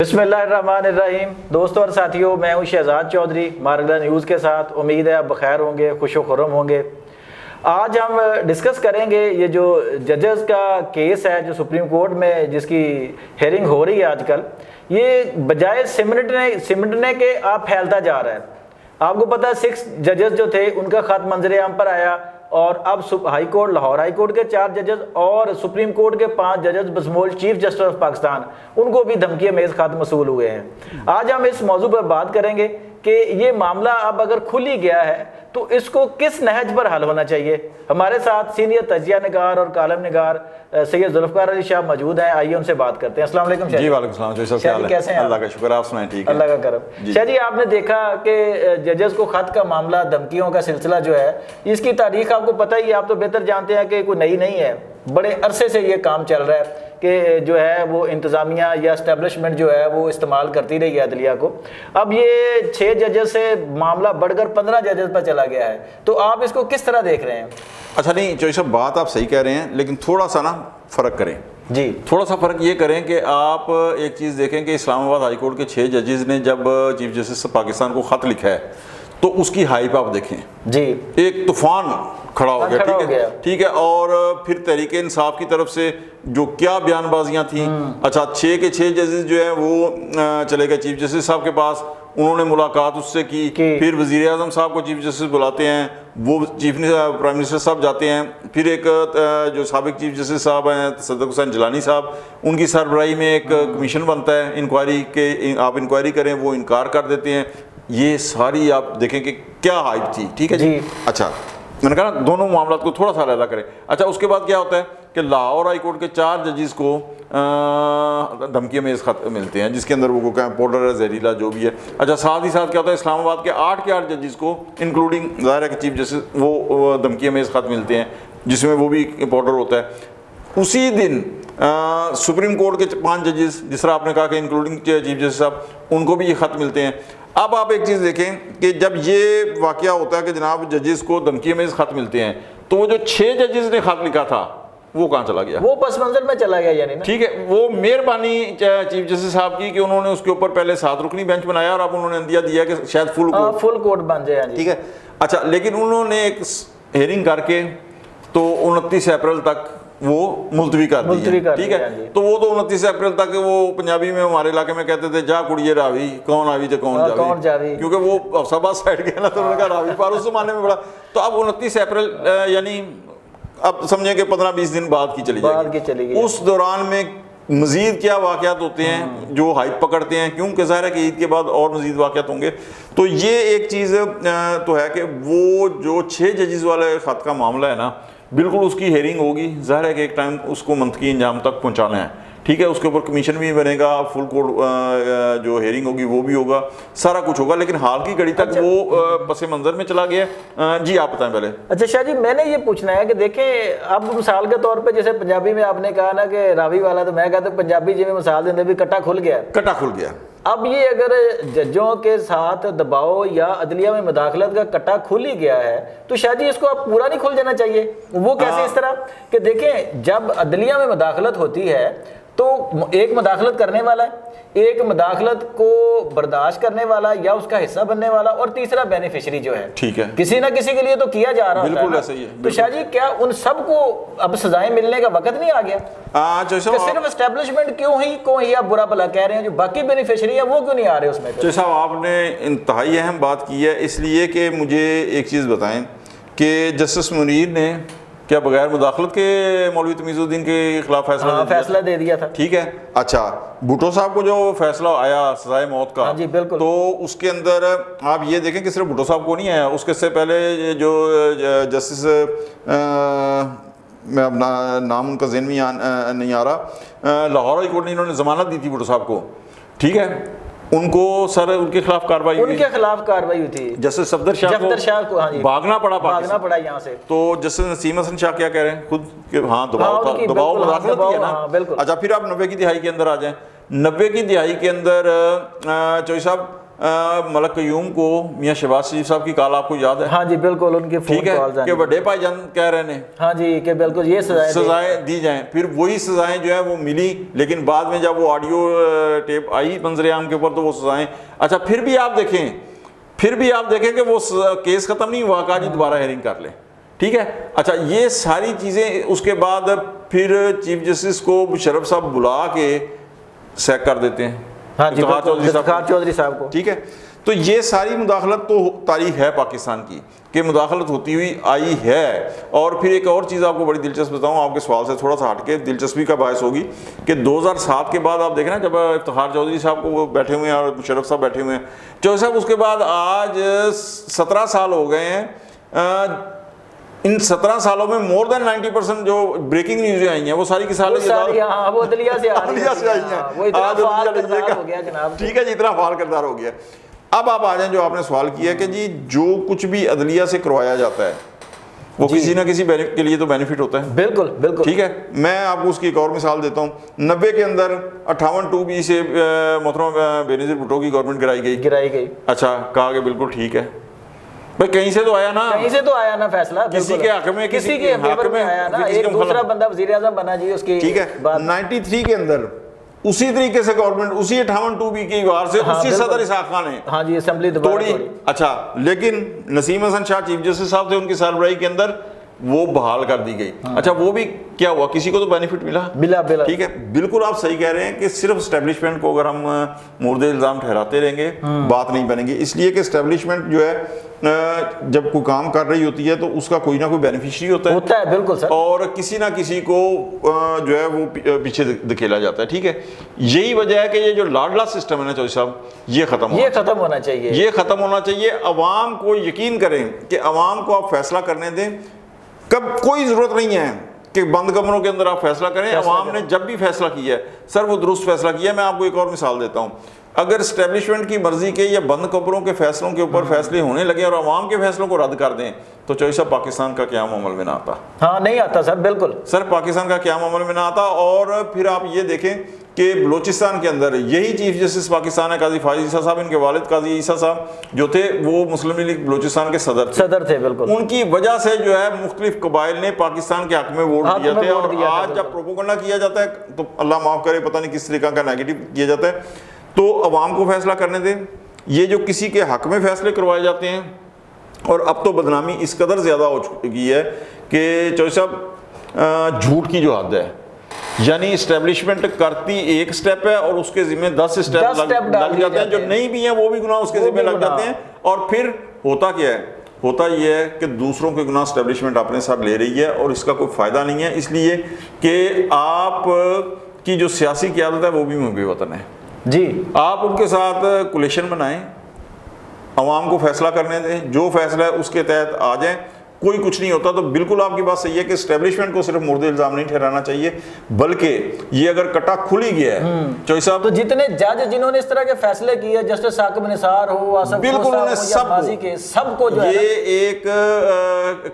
बिस्मिल्लाहिर्रहमानिर्रहीम। दोस्तों और साथियों, मैं हूं शहजाद चौधरी मारगला न्यूज़ के साथ। उम्मीद है आप बखैर होंगे, खुश खुर्रम होंगे। आज हम डिस्कस करेंगे ये जो जजेस का केस है जो सुप्रीम कोर्ट में जिसकी हेयरिंग हो रही है आजकल, ये बजाय सिमटने के आप फैलता जा रहा है। आपको पता है 6 जजेस जो थे उनका खत मंजर आम पर आया और अब high court, Lahore high court के 4 जजेस और सुप्रीम कोर्ट के 5 जजेस बशमूल चीफ जस्टिस ऑफ पाकिस्तान, उनको भी धमकी मेज खत मसूल हुए हैं। आज हम इस मौजू पर बात करेंगे कि ये मामला अब अगर खुल ही गया है तो इसको किस नहज पर हल होना चाहिए। हमारे साथ सीनियर तजिया निगार और कालम निगार सैयद जुल्फकार अली शाह मौजूद हैं। आइए उनसे बात करते हैं। अस्सलाम वालेकुम जी। वालेकुम सलाम। कैसे हैं? अल्लाह का शुक्र, आप सुनाएं? ठीक है, अल्लाह का करम। शाह जी, आपने देखा कि जजेस को खत का मामला, धमकियों का सिलसिला जो है, इसकी तारीख आपको पता ही है, आप तो बेहतर जानते हैं कि कोई नई नहीं है। बड़े अरसे से ये काम चल रहा है कि जो है वो इंतज़ामिया या इस्टेब्लिशमेंट जो है वो इस्तेमाल करती रही है अदलिया को। अब ये 6 जजेस से मामला बढ़कर 15 जजेस पर चला गया है, तो आप इसको किस तरह देख रहे हैं? अच्छा, नहीं चौधरी साहब, बात आप सही कह रहे हैं, लेकिन थोड़ा सा ना फ़र्क करें जी। थोड़ा सा फ़र्क ये करें कि आप एक चीज़ देखें कि इस्लामाबाद हाई कोर्ट के 6 जजेस ने जब चीफ जस्टिस पाकिस्तान को ख़त लिखा है तो उसकी हाइप आप देखें जी, एक तूफान खड़ा हो गया। ठीक है। और फिर तहरीक इंसाफ की तरफ से जो क्या बयानबाजियां थी। अच्छा, 6 के 6 जजेस जो है वो चले गए चीफ जस्टिस साहब के पास, उन्होंने मुलाकात उससे की। फिर वज़ीर आज़म साहब को चीफ जस्टिस बुलाते हैं, वो प्राइम मिनिस्टर साहब जाते हैं। फिर एक जो साबिक चीफ जस्टिस साहब हैं सदक हुसैन जिलानी साहब, उनकी सरबराही में एक कमीशन बनता है इंक्वायरी के, आप इंक्वायरी करें, वो इनकार कर देते हैं। ये सारी आप देखें कि क्या हाइप थी। ठीक है जी। अच्छा, मैंने कहा ना दोनों मामलों को थोड़ा सा अलग करें। अच्छा, उसके बाद क्या होता है कि लाहौर हाई कोर्ट के 4 जजेस को धमकी में खत मिलते हैं जिसके अंदर वो पाउडर है, जहरीला जो भी है। अच्छा, साथ ही साथ क्या होता है इस्लामाबाद के 8 के 8 जजेस को इंक्लूडिंग ज़ाहिर है कि चीफ जस्टिस वो धमकी में खत मिलते हैं जिसमें वो भी पाउडर होता है। उसी दिन सुप्रीम कोर्ट के 5 जजेस, जिस तरह आपने कहा कि इंक्लूडिंग चीफ जस्टिस साहब, उनको भी ये खत मिलते हैं। अब आप एक चीज़ देखें कि जब ये वाक़या होता है कि जनाब जजेस को धमकी में खत मिलते हैं, तो वो जो 6 जजेस ने खत लिखा था वो कहाँ चला गया? वो पस मंजर में चला गया, यानी ना। ठीक है, वो मेहरबानी चीफ जस्टिस साहब की कि उन्होंने उसके ऊपर पहले 7 रुकनी बेंच बनाया और अब उन्होंने अंदिया दिया कि शायद फुल कोर्ट बन जाए। ठीक है। अच्छा, लेकिन उन्होंने एक हेयरिंग करके तो 29 अप्रैल तक वो मुलतवी कर दी। ठीक है। तो वो तो 29 अप्रैल तक वो पंजाबी में हमारे इलाके में कहते थे जा कुड़िए रावी, कौन आवी तो कौन जावी, क्योंकि वो सभा साइड गया ना, तो उन्होंने कहा रावी पर उस जमाने में बड़ा। तो अब 29 अप्रैल यानी अब समझे कि 15-20 दिन बाद की चली जाएगी। उस दौरान में मजीद क्या वाक़यात होते हैं जो हाइप पकड़ते हैं, क्योंकि ज़ाहिर है कि ईद के बाद और मजीद वाक़यात होंगे। तो ये एक चीज़ तो है कि वो जो 6 जजेस वाले खत का मामला है ना, बिल्कुल उसकी हेयरिंग होगी। ज़ाहिर है कि एक टाइम उसको मंतकी इंजाम तक पहुंचाना है। ठीक है, उसके ऊपर कमीशन भी बनेगा, फुल कोर्ट जो हेयरिंग होगी वो भी होगा, सारा कुछ होगा। लेकिन हाल की घड़ी तक वो पस मंजर में चला गया। जी, आप बताएं पहले। अच्छा शाह जी, मैंने ये पूछना है कि देखें, अब मिसाल के तौर पे जैसे पंजाबी में आपने कहा ना कि रावी वाला, तो मैं कहता हूँ पंजाबी जी में मिसाल देने भी कट्टा खुल गया। अब ये अगर जजों के साथ दबाव या अदलिया में मुदाखलत का कट्टा खुल ही गया है तो शायद ही इसको अब पूरा नहीं खुल जाना चाहिए। वो कैसे? इस तरह कि देखें, जब अदलिया में मुदाखलत होती है तो एक मुदाखलत करने वाला है, एक मुदाखलत को बर्दाश्त करने वाला या उसका हिस्सा बनने वाला, और तीसरा बेनिफिशियरी जो है। ठीक है, किसी ना किसी के लिए तो किया जा रहा है। बिल्कुल ऐसा ही है। तो शाह जी, क्या उन सबको अब सजाएं मिलने का वक्त नहीं आ गया? सिर्फ एस्टेब्लिशमेंट क्यों ही आप बुरा भला कह रहे हैं, जो बाकी बेनिफिशियरी है वो क्यों नहीं आ रहे उसमें? तो साहब, आपने इंतहाई अहम बात की है, इसलिए कि मुझे एक चीज़ बताएं कि जस्टिस मुनीर ने क्या बगैर मुदाखलत के मौलवी तमीज़ुद्दीन के खिलाफ फैसला दे दिया था। ठीक है। अच्छा, भुट्टो साहब को जो फैसला आया सजाए मौत का, जी बिल्कुल, तो उसके अंदर आप ये देखें कि सिर्फ भुट्टो साहब को नहीं आया, उसके से पहले जो जस्टिस, मैं अपना नाम उनका ज़हन में नहीं आ रहा, लाहौर हाई कोर्ट ने इन्होंने ज़मानत दी थी भुट्टो साहब को। ठीक है, उनको सर उनके खिलाफ कार्रवाई हुई थी। जस्टिस सफदर शाह को भागना पड़ा यहाँ से। तो जस्टिस नसीम हसन शाह क्या कह रहे हैं खुद कि हाँ दबाव मुदाखलत ही है ना। अच्छा, फिर आप 90 की दिहाई के अंदर आ जाएं। 90 की दिहाई के अंदर चौधरी साहब मलक कयूम को मियां शहबाज शरीफ साहब की कॉल आपको याद है? हाँ जी बिल्कुल, उनकी फोन ठीक है कॉल्स कि बड़े भाईजान कह रहे हैं हाँ जी कि बिल्कुल ये सजाएं दी जाएं, फिर वही सजाएं जो है वो मिली, लेकिन बाद में जब वो ऑडियो टेप आई मंजर-ए-आम के ऊपर तो वो सजाएं, अच्छा फिर भी आप देखें कि वो केस खत्म नहीं हुआ, कहा जी दोबारा हेयरिंग कर लें, ठीक है। अच्छा ये सारी चीज़ें, उसके बाद फिर चीफ जस्टिस को मुशर्रफ साहब बुला के सैक कर देते हैं, हाँ जी इफ्तिखार चौधरी साहब को, ठीक है। तो ये सारी मुदाखलत तो तारीख है पाकिस्तान की कि मुदाखलत होती हुई आई है। और फिर एक और चीज़ आपको बड़ी दिलचस्प बताऊँ, आपके सवाल से थोड़ा सा हटके दिलचस्पी का बायस होगी कि 2007 के बाद आप देखें ना, जब इफ्तिखार चौधरी साहब को वो बैठे हुए हैं और मुशर्रफ साहब बैठे हुए हैं, चौधरी साहब उसके बाद आज 17 साल हो गए हैं, इन 17 सालों में मोर देन 90% जो ब्रेकिंग न्यूज़ आई हैं वो सारी की सारी वो अदलिया से आई हैं, ठीक है जी, इतना फाल किरदार हो गया। अब आप आ जाएं, जो आपने सवाल किया कि जी जो कुछ भी अदलिया से करवाया जाता है वो किसी ना किसी के लिए तो बेनिफिट होता है, बिल्कुल बिल्कुल, ठीक है। मैं आपको उसकी एक और मिसाल देता हूँ, 90 के अंदर 58(2)B से मोहतरम बेनज़ीर भुट्टो की गवर्नमेंट गिराई गई, अच्छा कहा कि बिल्कुल ठीक है भाई, कहीं से तो आया ना, फैसला किसी के हक में, किसी के हक में आया ना, एक दूसरा बंदा वज़ीर आज़म बना जी उसकी, ठीक है। 93 के अंदर उसी तरीके से गवर्नमेंट उसी 58(2)B की वार से उसी सदर इसहाक खान ने हाँ जी असेंबली तोड़ी, अच्छा, लेकिन नसीम हसन शाह चीफ जस्टिस साहब थे, उनकी सरबराही के अंदर वो बहाल कर दी गई, अच्छा वो भी क्या हुआ, किसी को तो बेनिफिट मिला, ठीक है। बिल्कुल आप सही कह रहे हैं कि सिर्फ स्टैब्लिशमेंट को अगर हम मुर्द इल्ज़ाम ठहराते रहेंगे बात नहीं बनेगी, इसलिए कि स्टैब्लिशमेंट जो है जब कोई काम कर रही होती है तो उसका कोई ना कोई बेनिफिशियरी होता है बिल्कुल सर, और किसी ना किसी को जो है वो पीछे धकेला जाता है, ठीक है। यही वजह है कि ये जो लाडला सिस्टम है ना चौधरी साहब, ये खत्म होना चाहिए। अवाम को यकीन करें कि अवाम को आप फैसला करने दें, कब कोई ज़रूरत नहीं है कि बंद कमरों के अंदर आप फैसला करें। अवाम ने जब भी फैसला किया है सर वो दुरुस्त फैसला किया है। मैं आपको एक और मिसाल देता हूँ, अगर स्टैब्लिशमेंट की मर्जी के या बंद कमरों के फैसलों के ऊपर फैसले होने लगे और अवाम के फैसलों को रद्द कर दें तो चौधरी साहब पाकिस्तान का क़याम अमल में ना आता। हाँ नहीं आता सर, बिल्कुल सर, पाकिस्तान का क़याम अमल में ना आता। और फिर आप ये देखें कि बलूचिस्तान के अंदर यही चीफ जस्टिस पाकिस्तान है काजी फाजिल ईसा साहब, इनके वालिद काजी ईसा साहब जो थे वो मुस्लिम लीग बलूचिस्तान के सदर थे बिल्कुल। उनकी वजह से जो है मुख्तलिफ कबाइल ने पाकिस्तान के हक में वोट दिए थे। और आज जब प्रोपोगंडा किया जाता है तो अल्लाह माफ़ करे पता नहीं किस तरीका का नेगेटिव किया जाता है, तो अवाम को फैसला करने दें। ये जो किसी के हक में फैसले करवाए जाते हैं, और अब तो बदनामी इस कदर ज़्यादा हो चुकी है कि चौधरी साहब झूठ की जो हद है, यानी इस्टेब्लिशमेंट करती एक स्टेप है और उसके जिम्मे 10 स्टेप लग जाते हैं, जो नहीं भी हैं वो भी गुनाह उसके जिम्मे लग जाते हैं। और फिर होता क्या है, होता यह है कि दूसरों के गुनाह इस्टेब्लिशमेंट अपने साथ ले रही है और इसका कोई फ़ायदा नहीं है, इसलिए कि आप की जो सियासी क़यादत है वो भी मुहब्बे वतन है जी। आप उनके साथ कोलिशन बनाएं, अवाम को फैसला करने दें, जो फैसला है उसके तहत आ जाएं, कोई कुछ नहीं होता। तो बिल्कुल आपकी बात सही है कि स्टैब्लिशमेंट को सिर्फ मुर्दे इल्जाम नहीं ठहराना चाहिए, बल्कि ये अगर कटा खुल ही गया है चौधरी साहब, तो जितने जज जिन्होंने इस तरह के फैसले किए, जस्टिस साकिब निसार हो, बिल्कुल उन्हें सबको जो ये एक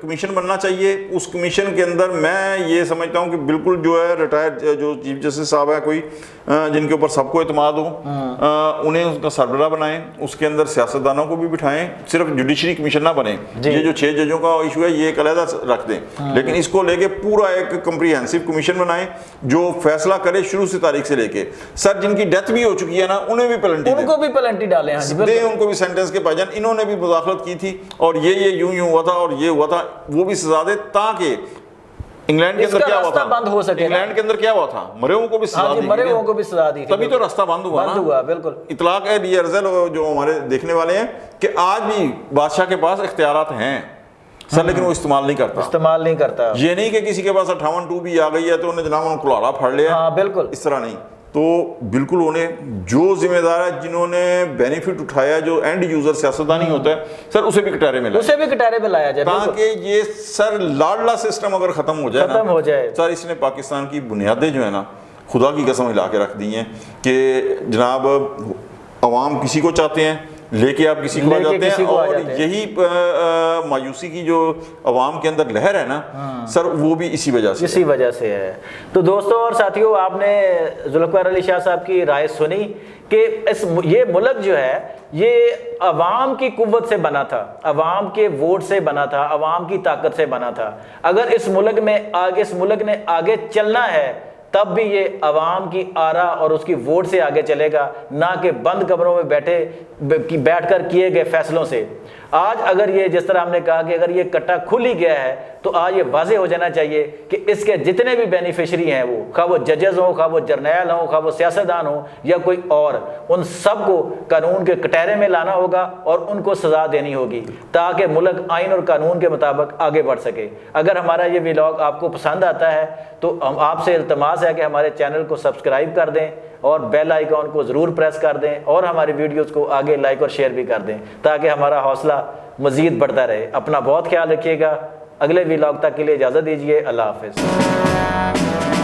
कमीशन बनना चाहिए। उस कमीशन के अंदर मैं ये समझता हूँ कि बिल्कुल जो है रिटायर्ड जो चीफ जस्टिस साहब है, कोई जिनके ऊपर सबको एतमाद हो, उन्हें उसका सरबराह बनाएं, उसके अंदर सियासतदानों को भी बिठाएं, सिर्फ जुडिशरी कमीशन ना बने। ये जो 6 जजों का इशू है ये एक अलग रख दें, लेकिन इसको लेके पूरा एक कंप्रीहेंसिव कमीशन बनाएं जो फैसला करे शुरू से तारीख से लेके। सर जिनकी डेथ भी हो चुकी है ना, उन्हें भी पेनल्टी उनको भी पेनल्टी डालें, उनको भी सेंटेंस के भाईजान इन्होंने भी मुदाखलत की थी और ये यूं हुआ था और ये हुआ था, वो भी सजा दे, ताकि इंग्लैंड के अंदर क्या हुआ था, बंद हो सके। इंग्लैंड के अंदर क्या हुआ था, मरे हुओं को भी सजा दी, तभी तो रास्ता बंद हुआ। बिल्कुल इतलाक है जो हमारे देखने वाले हैं कि आज भी बादशाह के पास इख्तियारात हैं सर, लेकिन वो इस्तेमाल नहीं करता। ये नहीं कि किसी के पास 58(2)B आ गई है तो उन्हें जनाब कुल्हाड़ा फाड़ लिया। हाँ, बिल्कुल इस तरह नहीं। तो बिल्कुल उन्हें जो जिम्मेदार है, जिन्होंने बेनिफिट उठाया, जो एंड यूजर सियासतदानी होता है सर, उसे भी कटारे में लाया जाए, ताकि ये सर लाडला सिस्टम अगर खत्म हो जाए सर, इसने पाकिस्तान की बुनियादें जो है ना खुदा की कसम हिला के रख दी हैं कि जनाब अवाम किसी को चाहते हैं, लेके आप किसी को आ जाते हैं, और यही मायूसी की जो अवाम के अंदर लहर है ना सर, वो भी इसी वजह से है। तो दोस्तों और साथियों, आपने जुल्फ़िकार अली शाह साहब की राय सुनी कि ये मुल्क जो है ये अवाम की कुव्वत से बना था, अवाम के वोट से बना था, अवाम की ताकत से बना था। अगर इस मुल्क ने आगे चलना है तब भी ये अवाम की आरा और उसकी वोट से आगे चलेगा, ना कि बंद कमरों में बैठकर किए गए फैसलों से। आज अगर ये, जिस तरह हमने कहा कि अगर ये कट्टा खुल ही गया है, तो आज ये वाज़ेह हो जाना चाहिए कि इसके जितने भी बेनिफिशरी हैं, वो खा वो जजेस हों, खा वो जर्नैल हों, खा वो सियासतदान हों या कोई और, उन सब को कानून के कटहरे में लाना होगा और उनको सज़ा देनी होगी, ताकि मुल्क आइन और कानून के मुताबिक आगे बढ़ सके। अगर हमारा ये व्लॉग आपको पसंद आता है तो हम आपसे इल्तमास है कि हमारे चैनल को सब्सक्राइब कर दें और बेल आइकॉन को ज़रूर प्रेस कर दें, और हमारी वीडियोज़ को आगे लाइक और शेयर भी कर दें, ताकि हमारा हौसला मज़ीद बढ़ता रहे। अपना बहुत ख्याल रखिएगा। अगले व्लॉग तक के लिए इजाज़त दीजिए। अल्लाह हाफ़िज़।